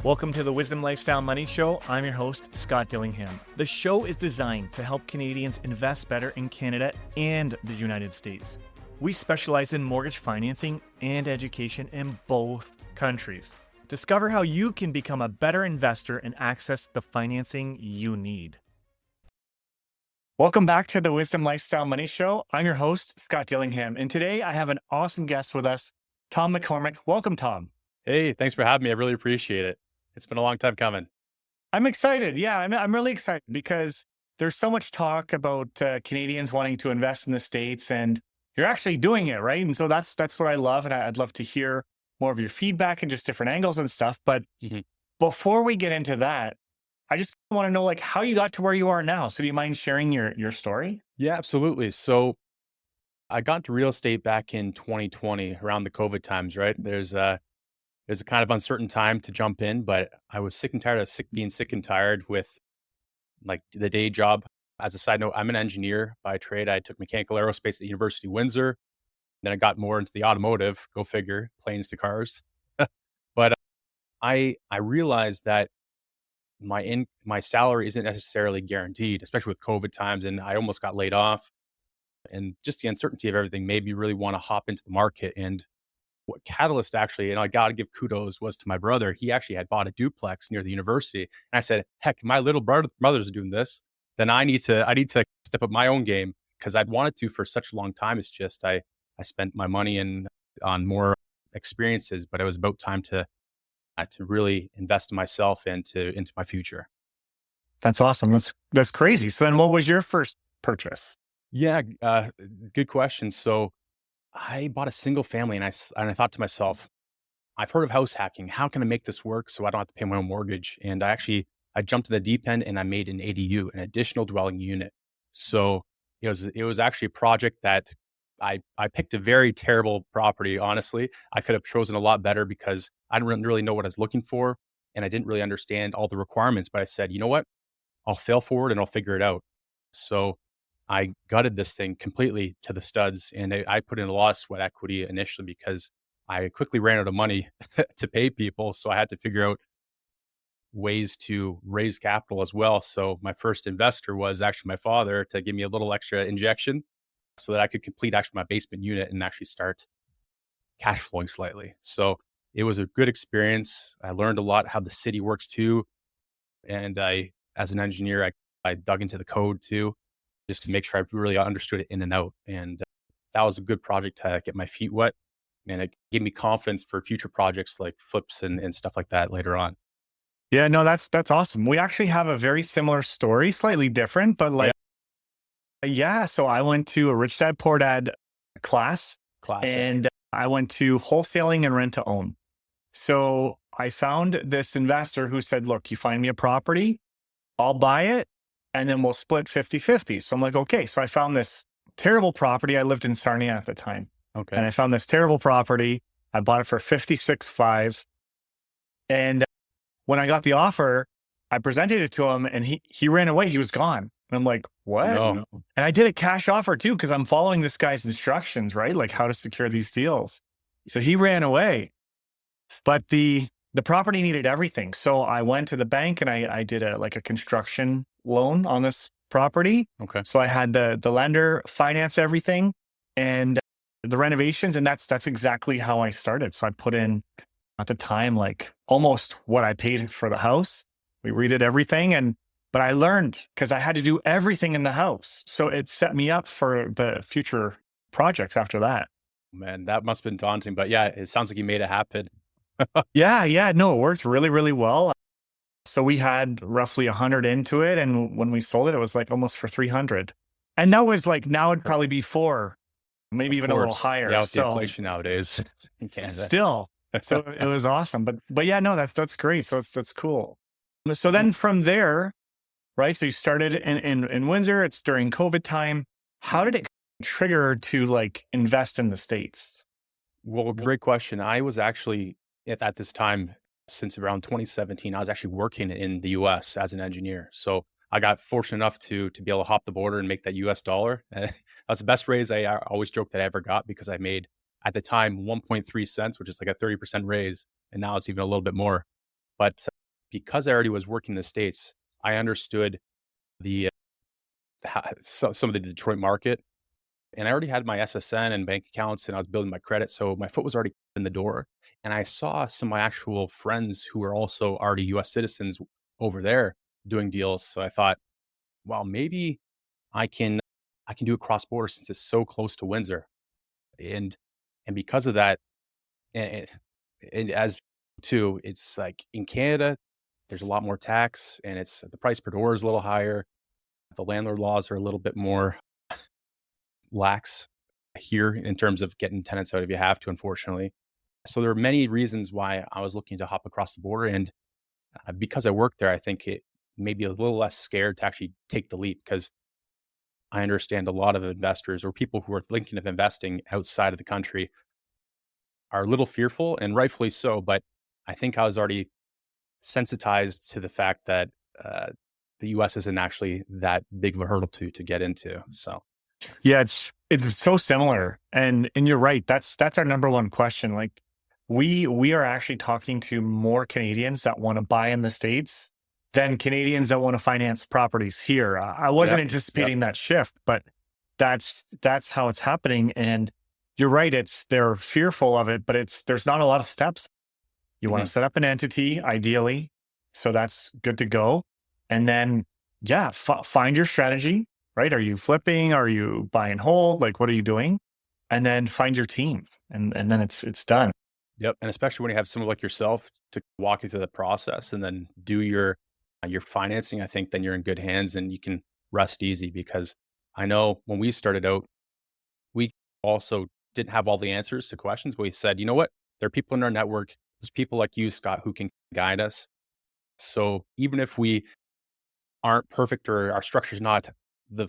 Welcome to the Wisdom Lifestyle Money Show. I'm your host, Scott Dillingham. The show is designed to help Canadians invest better in Canada and the United States. We specialize in mortgage financing and education in both countries. Discover how you can become a better investor and access the financing you need. Welcome back to the Wisdom Lifestyle Money Show. I'm your host, Scott Dillingham, and today I have an awesome guest with us, Tom McCormick. Welcome, Tom. Hey, thanks for having me. I really appreciate it. It's been a long time coming. I'm excited. Yeah, I'm really excited because there's so much talk about Canadians wanting to invest in the States, and you're actually doing it, right? And so that's what I love, and I'd love to hear more of your feedback and just different angles and stuff. But Mhm. before we get into that, I just want to know like how you got to where you are now. So do you mind sharing your story? Yeah, absolutely. So I got into real estate back in 2020 around the COVID times, right? There's a kind of uncertain time to jump in, but I was sick and tired of being sick and tired with like the day job. As a side note, I'm an engineer by trade. I took mechanical aerospace at the University of Windsor. Then I got more into the automotive, go figure, planes to cars. But I realized that my salary isn't necessarily guaranteed, especially with COVID times, and I almost got laid off. And just the uncertainty of everything made me really want to hop into the market. And what catalyst actually, and I got to give kudos, was to my brother. He actually had bought a duplex near the university, and I said, "Heck, my little brothers are doing this. Then I need to step up my own game because I'd wanted to for such a long time. It's just I spent my money on more experiences, but it was about time to really invest in myself and into my future." That's awesome. That's crazy. So then what was your first purchase? Yeah, good question. So I bought a single family, and I thought to myself, I've heard of house hacking. How can I make this work so I don't have to pay my own mortgage? And I jumped to the deep end and I made an ADU, an additional dwelling unit. So it was actually a project that I picked a very terrible property. Honestly, I could have chosen a lot better because I didn't really know what I was looking for, and I didn't really understand all the requirements. But I said, you know what? I'll fail forward and I'll figure it out. So I gutted this thing completely to the studs, and I put in a lot of sweat equity initially because I quickly ran out of money to pay people. So I had to figure out ways to raise capital as well. So my first investor was actually my father to give me a little extra injection so that I could complete actually my basement unit and actually start cash flowing slightly. So it was a good experience. I learned a lot how the city works too. And as an engineer, I dug into the code too, just to make sure I really understood it in and out. And that was a good project to get my feet wet. And it gave me confidence for future projects like flips and stuff like that later on. Yeah, no, that's awesome. We actually have a very similar story, slightly different, but Yeah, like yeah, so I went to a Rich Dad Poor Dad class classic. and I went to wholesaling and rent to own. So I found this investor who said, look, you find me a property, I'll buy it, and then we'll split 50-50. So I'm like, okay. So I found this terrible property. I lived in Sarnia at the time. Okay. And I found this terrible property. I bought it for 56.5. And when I got the offer, I presented it to him and he ran away. He was gone. And I'm like, what? No. And I did a cash offer too, because I'm following this guy's instructions, right? Like how to secure these deals. So he ran away. But the property needed everything. So I went to the bank and I did a construction loan on this property. Okay. So I had the lender finance everything and the renovations, and that's exactly how I started. So I put in at the time like almost what I paid for the house. We redid everything, but I learned because I had to do everything in the house. So it set me up for the future projects after that. Man, that must have been daunting. But yeah, it sounds like you made it happen. Yeah, no, it worked really, really well. So we had roughly 100 into it. And when we sold it, it was like almost for 300. And that was like, now it'd probably be four, maybe Of even a little course. higher. Yeah, with the So inflation nowadays in Canada. still, so it was awesome. But yeah, no, that's great. So that's cool. So then from there, right? So you started in Windsor, it's during COVID time. How did it trigger to like invest in the States? Well, great question. I was actually at this time, since around 2017, I was actually working in the US as an engineer. So I got fortunate enough to be able to hop the border and make that US dollar. That's the best raise I always joke that I ever got because I made at the time 1.3 cents, which is like a 30% raise. And now it's even a little bit more. But because I already was working in the States, I understood the some of the Detroit market, and I already had my SSN and bank accounts, and I was building my credit, so my foot was already in the door. And I saw some of my actual friends who were also already U.S. citizens over there doing deals. So I thought, well, maybe I can I can do it cross border since it's so close to Windsor, and because of that, and, and as too, it's like in Canada, there's a lot more tax, and it's the price per door is a little higher. The landlord laws are a little bit more lax here in terms of getting tenants out if you have to, unfortunately. So there are many reasons why I was looking to hop across the border, and because I worked there, I think it made me a little less scared to actually take the leap because I understand a lot of investors or people who are thinking of investing outside of the country are a little fearful, and rightfully so. But I think I was already sensitized to the fact that uh, the U.S. isn't actually that big of a hurdle to get into. So Yeah, it's so similar. And you're right. That's our number one question. Like we are actually talking to more Canadians that want to buy in the States than Canadians that want to finance properties here. I wasn't yep, yep, anticipating that shift, but that's how it's happening. And you're right, they're fearful of it, but there's not a lot of steps. You want hmm to set up an entity, ideally. So that's good to go. And then, yeah, find your strategy, right? Are you flipping? Are you buy and hold? Like, what are you doing? And then find your team, and then it's done. yep. And especially when you have someone like yourself to walk you through the process and then do your financing, I think then you're in good hands and you can rest easy because I know when we started out, we also didn't have all the answers to questions, but we said, you know what? There are people in our network. There's people like you, Scott, who can guide us. So even if we aren't perfect or our structure's not the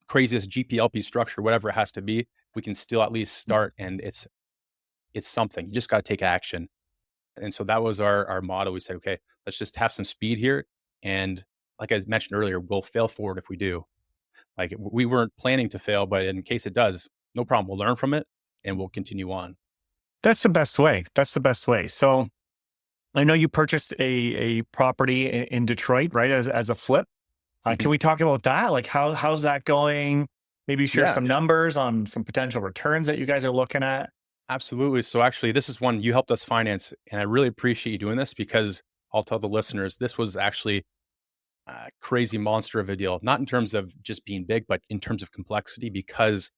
craziest GPLP structure, whatever it has to be, we can still at least start and it's something. You just got to take action. And so that was our motto. We said, okay, let's just have some speed here. And like I mentioned earlier, we'll fail forward if we do. Like we weren't planning to fail, but in case it does, no problem. We'll learn from it and we'll continue on. That's the best way. That's the best way. So I know you purchased a property in Detroit, right? As a flip. Can Mhm. we talk about that? Like how's that going? Maybe share Yeah, some numbers on some potential returns that you guys are looking at. absolutely. So actually, this is one you helped us finance, and I really appreciate you doing this because I'll tell the listeners this was actually a crazy monster of a deal. Not in terms of just being big, but in terms of complexity. Because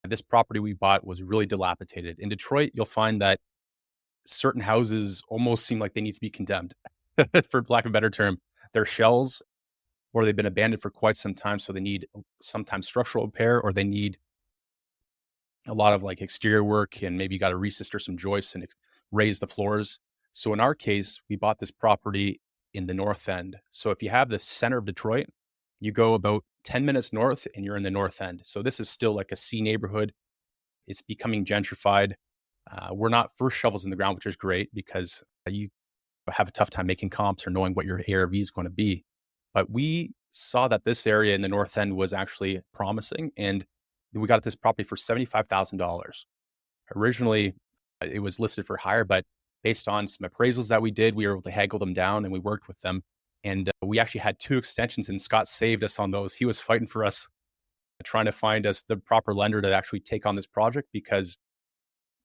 this property we bought was really dilapidated. In Detroit, you'll find that certain houses almost seem like they need to be condemned, for lack of a better term. They're shells, or they've been abandoned for quite some time, so they need sometimes structural repair, or they need a lot of like exterior work, and maybe you got to resister some joists and raise the floors. So in our case, we bought this property in the north end. So if you have the center of Detroit, you go about 10 minutes north and you're in the north end. So this is still like a C neighborhood. It's becoming gentrified. We're not first shovels in the ground, which is great because you have a tough time making comps or knowing what your ARV is going to be. But we saw that this area in the north end was actually promising, and we got this property for $75,000. Originally, it was listed for higher, but based on some appraisals that we did, we were able to haggle them down, and we worked with them. And we actually had two extensions, and Scott saved us on those. He was fighting for us, trying to find us the proper lender to actually take on this project because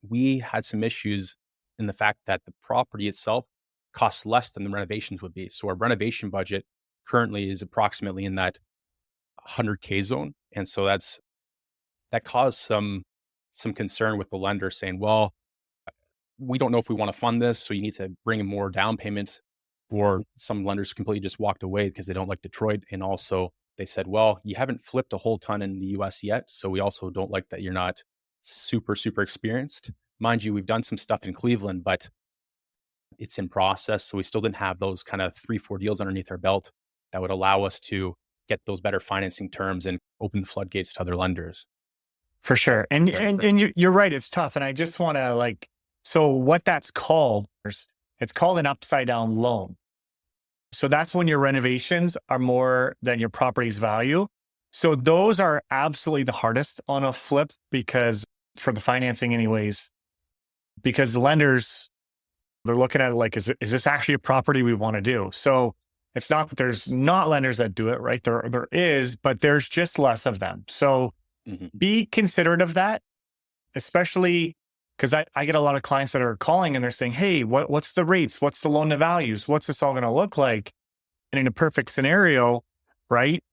we had some issues in the fact that the property itself costs less than the renovations would be. So our renovation budget currently is approximately in that 100K zone. And so that caused some concern with the lender saying, well, we don't know if we want to fund this, so you need to bring in more down payments. Or some lenders completely just walked away because they don't like Detroit. And also they said, well, you haven't flipped a whole ton in the US yet. So we also don't like that you're not super, super experienced. Mind you, we've done some stuff in Cleveland, but it's in process. So we still didn't have those kind of 3, 4 deals underneath our belt that would allow us to get those better financing terms and open the floodgates to other lenders. For sure. And you're right, it's tough. And I just want to so what that's called, it's called an upside down loan. So that's when your renovations are more than your property's value. So those are absolutely the hardest on a flip because for the financing anyways, because the lenders, They're looking at it like, is this actually a property we want to do? So it's not that there's not lenders that do it, right? There is, but there's just less of them. So Hmm. be considerate of that, especially because I get a lot of clients that are calling and they're saying, hey, what's the rates? What's the loan to values? What's this all going to look like? And in a perfect scenario, right,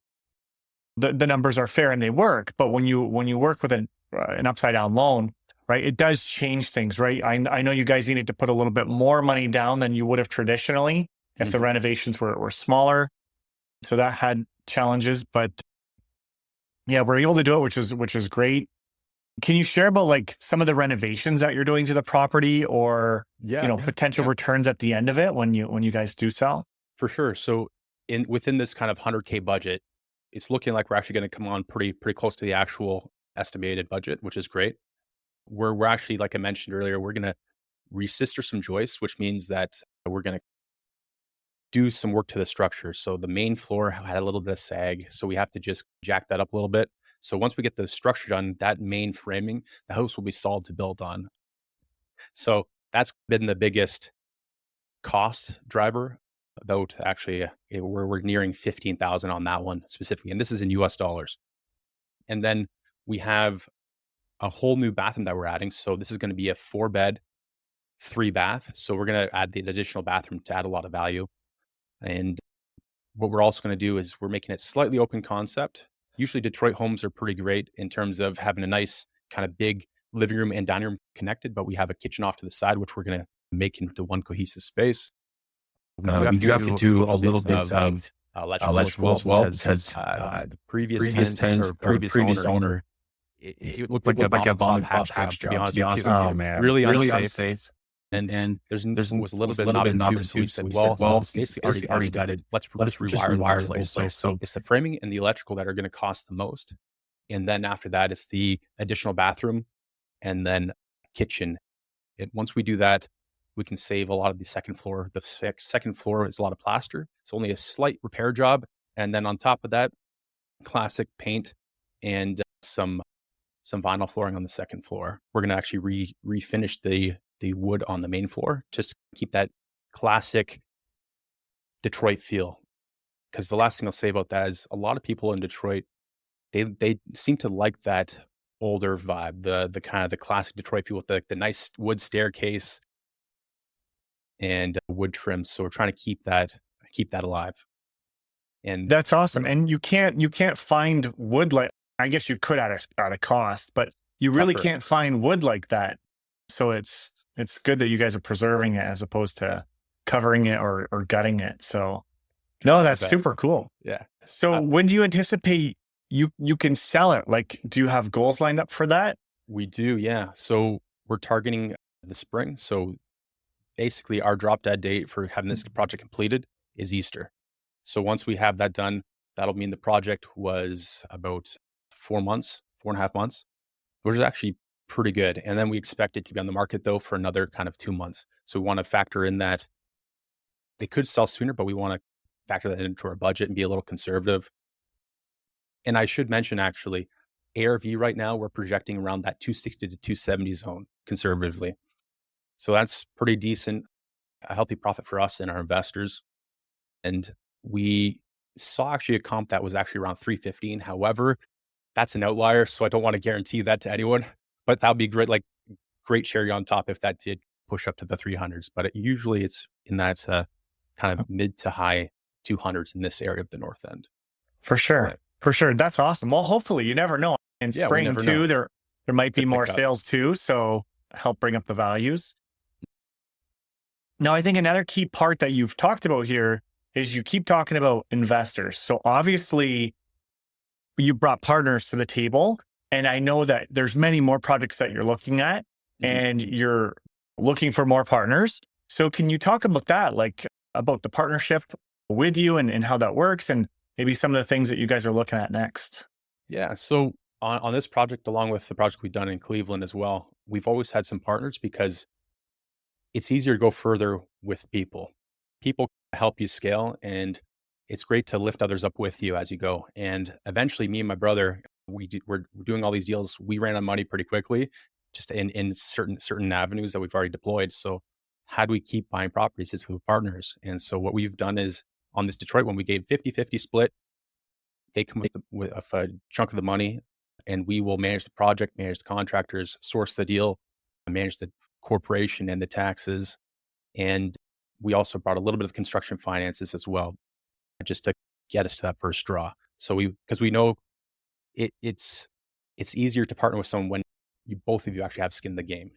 the numbers are fair and they work. But when you work with an upside down loan, right, it does change things, right? I know you guys needed to put a little bit more money down than you would have traditionally if the Hmm. renovations were smaller. So that had challenges, but yeah, we're able to do it, which is great. Can you share about like some of the renovations that you're doing to the property, or Yeah, potential returns at the end of it when you guys do sell? for sure. So in within this kind of 100K budget, it's looking like we're actually going to come on pretty close to the actual estimated budget, which is great. We're actually, like I mentioned earlier, we're going to resister some joists, which means that we're going to do some work to the structure. So the main floor had a little bit of sag, so we have to just jack that up a little bit. So once we get the structure done, that main framing, the house will be solid to build on. So that's been the biggest cost driver. About actually, we're nearing 15,000 on that one specifically, and this is in US dollars. And then we have a whole new bathroom that we're adding. So this is going to be a 4-bed, 3-bath. So we're going to add the additional bathroom to add a lot of value. And what we're also going to do is we're making it slightly open concept. Usually Detroit homes are pretty great in terms of having a nice kind of big living room and dining room connected, but we have a kitchen off to the side, which we're going to make into one cohesive space. We do have to do a little bit of electrical as well because the previous tenant or previous owner, it looked like a bomb and pop job, to be honest with you. Oh man, Really really unsafe. unsafe. And there's was a little was a bit little bit knobbed knobbed into, so into, we so said, we well, said, well, it's basically it's already gutted. Let's Let's just just rewire rewire the the whole whole place. place. So it's the framing and the electrical that are going to cost the most. And then after that, it's the additional bathroom and then kitchen. Once we do that, we can save a lot of the second floor. The second floor is a lot of plaster. It's only a slight repair job. And then on top of that, classic paint and some vinyl flooring on the second floor. We're going to actually refinish the wood on the main floor, just keep that classic Detroit feel. Because the last thing I'll say about that is a lot of people in Detroit, they seem to like that older vibe, the kind of the classic Detroit feel with the nice wood staircase and wood trim. So we're trying to keep that alive. And That's awesome. And you can't find wood like, I guess you could at a cost, but you really tougher. can't find wood like that. So it's good that you guys are preserving it as opposed to covering it or gutting it. So no, The that's best. super cool. Yeah. So when do you anticipate you can sell it? Like, do you have goals lined up for that? We do, yeah. So we're targeting the spring. So basically, our drop dead date for having this project completed is Easter. So once we have that done, that'll mean the project was about 4 months, 4.5 months, which is actually pretty good. And then we expect it to be on the market though for another kind of 2 months. So we want to factor in that they could sell sooner, but we want to factor that into our budget and be a little conservative. And I should mention actually, ARV right now, we're projecting around that 260 to 270 zone conservatively. So that's pretty decent, a healthy profit for us and our investors. And we saw actually a comp that was actually around 315. However, that's an outlier. So I don't want to guarantee that to anyone, but that would be great, like great cherry on top if that did push up to the 300s. But usually it's in that kind of mid to high 200s in this area of the North End. For sure. Right. For sure. That's awesome. Well, hopefully you never know. In Yeah, we spring never too, know. there might be Could more pick up. sales too. So help bring up the values. Now, I think another key part that you've talked about here is you keep talking about investors. So obviously you brought partners to the table, and I know that there's many more projects that you're looking at and you're looking for more partners. So can you talk about that, like about the partnership with you and how that works, and maybe some of the things that you guys are looking at next? Yeah. So on this project, along with the project we've done in Cleveland as well, we've always had some partners because it's easier to go further with people. People help you scale, and it's great to lift others up with you as you go. And eventually, me and my brother, we're doing all these deals. We ran out of money pretty quickly, just in certain avenues that we've already deployed. So how do we keep buying properties? It's with partners. And so what we've done is on this Detroit one, we gave 50-50 split. They come with a chunk of the money, and we will manage the project, manage the contractors, source the deal, manage the corporation and the taxes. And we also brought a little bit of construction finances as well, just to get us to that first draw. So because we know it's easier to partner with someone when both of you actually have skin in the game,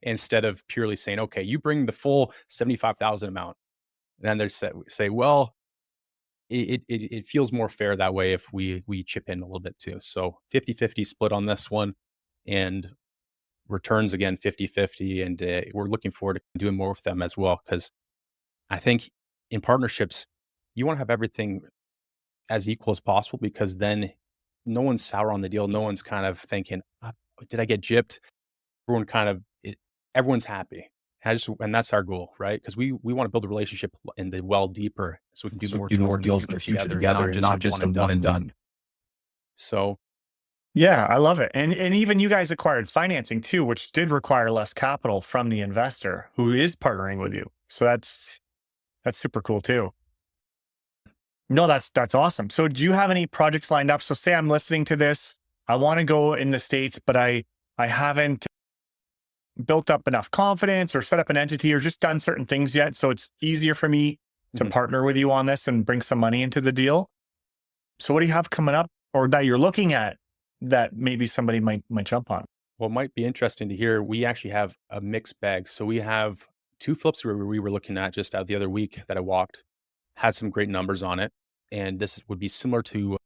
instead of purely saying, okay, you bring the full 75,000 amount. And then they say, well, it feels more fair that way if we chip in a little bit too. So 50-50 split on this one, and returns again 50-50. And we're looking forward to doing more with them as well, because I think in partnerships, you want to have everything as equal as possible, because then no one's sour on the deal. No one's kind of thinking, did I get gypped? Everyone's happy. And that's our goal, right? Because we want to build a relationship in the well deeper, so we can do more deals in the future together, not just a one and done. So, yeah, I love it. And even you guys acquired financing too, which did require less capital from the investor who is partnering with you. So that's super cool too. No, that's awesome. So do you have any projects lined up? So say I'm listening to this, I want to go in the States, but I haven't built up enough confidence or set up an entity or just done certain things yet. So it's easier for me to partner with you on this and bring some money into the deal. So what do you have coming up, or that you're looking at, that maybe somebody might jump on? Well, it might be interesting to hear. We actually have a mixed bag. So we have 2 flips where we were looking at just out the other week that I walked, had some great numbers on it. And this would be similar to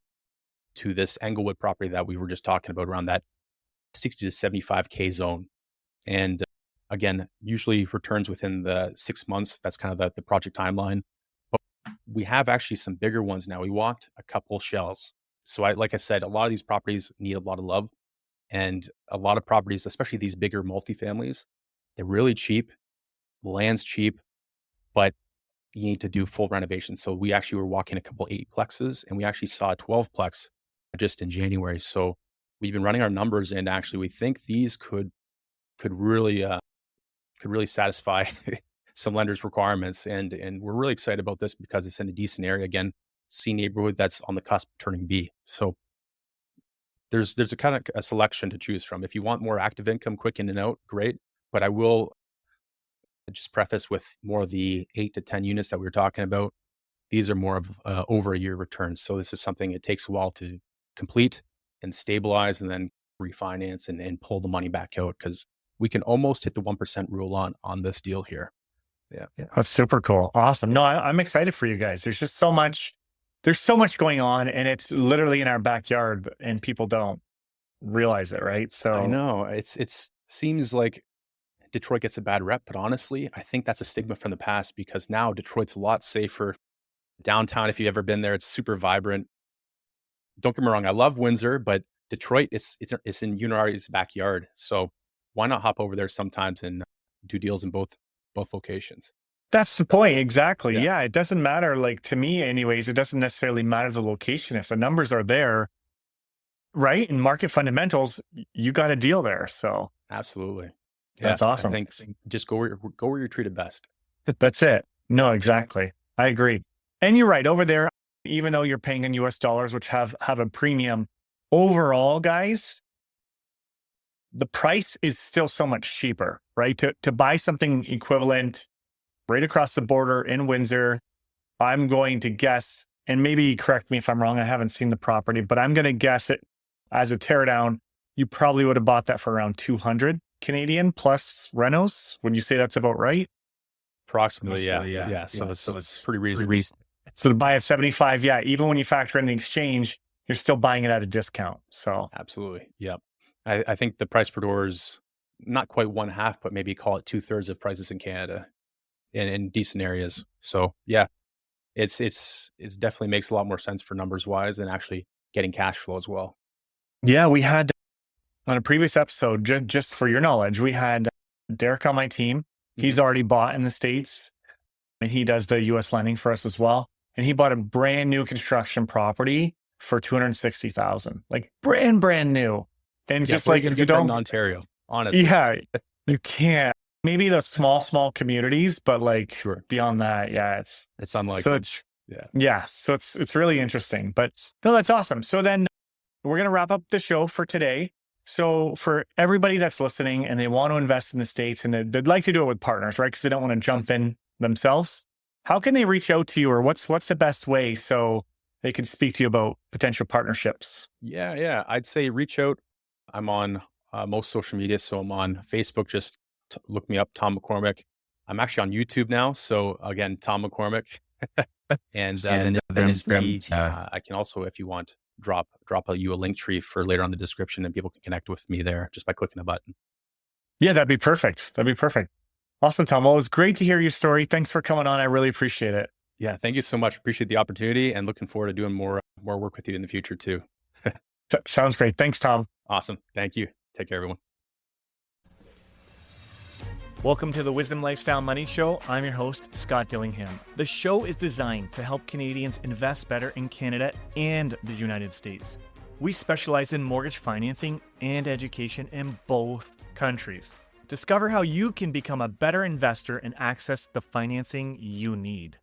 this Englewood property that we were just talking about, around that 60 to 75K zone. And again, usually returns within the 6 months. That's kind of the project timeline. But we have actually some bigger ones now. We walked a couple shells. So like I said, a lot of these properties need a lot of love. And a lot of properties, especially these bigger multifamilies, they're really cheap. Land's cheap, but you need to do full renovations. So we actually were walking a couple 8-plexes, and we actually saw a 12-plex just in January. So we've been running our numbers, and actually we think these could really satisfy some lenders' requirements. And we're really excited about this because it's in a decent area. Again, C neighborhood that's on the cusp of turning B. So there's a kind of a selection to choose from. If you want more active income, quick in and out, great. But I will just preface with more of the 8 to 10 units that we were talking about. These are more of over a year returns. So this is something it takes a while to complete and stabilize, and then refinance and pull the money back out, because we can almost hit the 1% rule on this deal here. Yeah. That's super cool. Awesome. No, I'm excited for you guys. There's just so much going on, and it's literally in our backyard, and people don't realize it, right? So I know it seems like Detroit gets a bad rep, but honestly, I think that's a stigma from the past, because now Detroit's a lot safer. Downtown, if you've ever been there, it's super vibrant. Don't get me wrong, I love Windsor, but Detroit, it's in Unari's backyard. So why not hop over there sometimes and do deals in both locations? That's the point. Exactly. Yeah. It doesn't matter. Like, to me anyways, it doesn't necessarily matter the location. If the numbers are there, right, and market fundamentals, you got a deal there. So absolutely. That's awesome. I think just go where you're treated best. That's it. No, exactly. I agree. And you're right, over there, even though you're paying in US dollars, which have a premium, overall, guys, the price is still so much cheaper, right? To buy something equivalent right across the border in Windsor, I'm going to guess, and maybe correct me if I'm wrong, I haven't seen the property, but I'm going to guess it as a teardown, you probably would have bought that for around 200 Canadian plus renos. Would you say that's about right? Approximately, yeah. So it's pretty reasonable. So to buy at 75, even when you factor in the exchange, you're still buying it at a discount. So absolutely, yep. I think the price per door is not quite 1/2, but maybe call it 2/3 of prices in Canada, in decent areas. So yeah, it's definitely makes a lot more sense for numbers wise, and actually getting cash flow as well. Yeah, we had on a previous episode, just for your knowledge, we had Derek on my team. He's already bought in the States, and he does the US lending for us as well. And he bought a brand new construction property for $260,000, like brand new. And just like, you don't in Ontario, honestly. Yeah, you can't. maybe the small communities, but like Sure. beyond that, yeah, it's unlikely. so it's yeah, so it's really interesting. But no, that's awesome. So then we're gonna wrap up the show for today. So for everybody that's listening and they want to invest in the States and they'd like to do it with partners, right? Because they don't want to jump in themselves. How can they reach out to you, or what's the best way so they can speak to you about potential partnerships? Yeah. I'd say reach out. I'm on most social media. So I'm on Facebook. Just look me up, Tom McCormick. I'm actually on YouTube now. So again, Tom McCormick. and then Instagram. I can also, if you want, drop you a link tree for later on the description, and people can connect with me there just by clicking a button. Yeah, that'd be perfect. Awesome, Tom. Well, it was great to hear your story. Thanks for coming on. I really appreciate it. Yeah, thank you so much. Appreciate the opportunity, and looking forward to doing more work with you in the future too. Sounds great. Thanks, Tom. Awesome. Thank you. Take care, everyone. Welcome to the Wisdom Lifestyle Money Show. I'm your host, Scott Dillingham. The show is designed to help Canadians invest better in Canada and the United States. We specialize in mortgage financing and education in both countries. Discover how you can become a better investor and access the financing you need.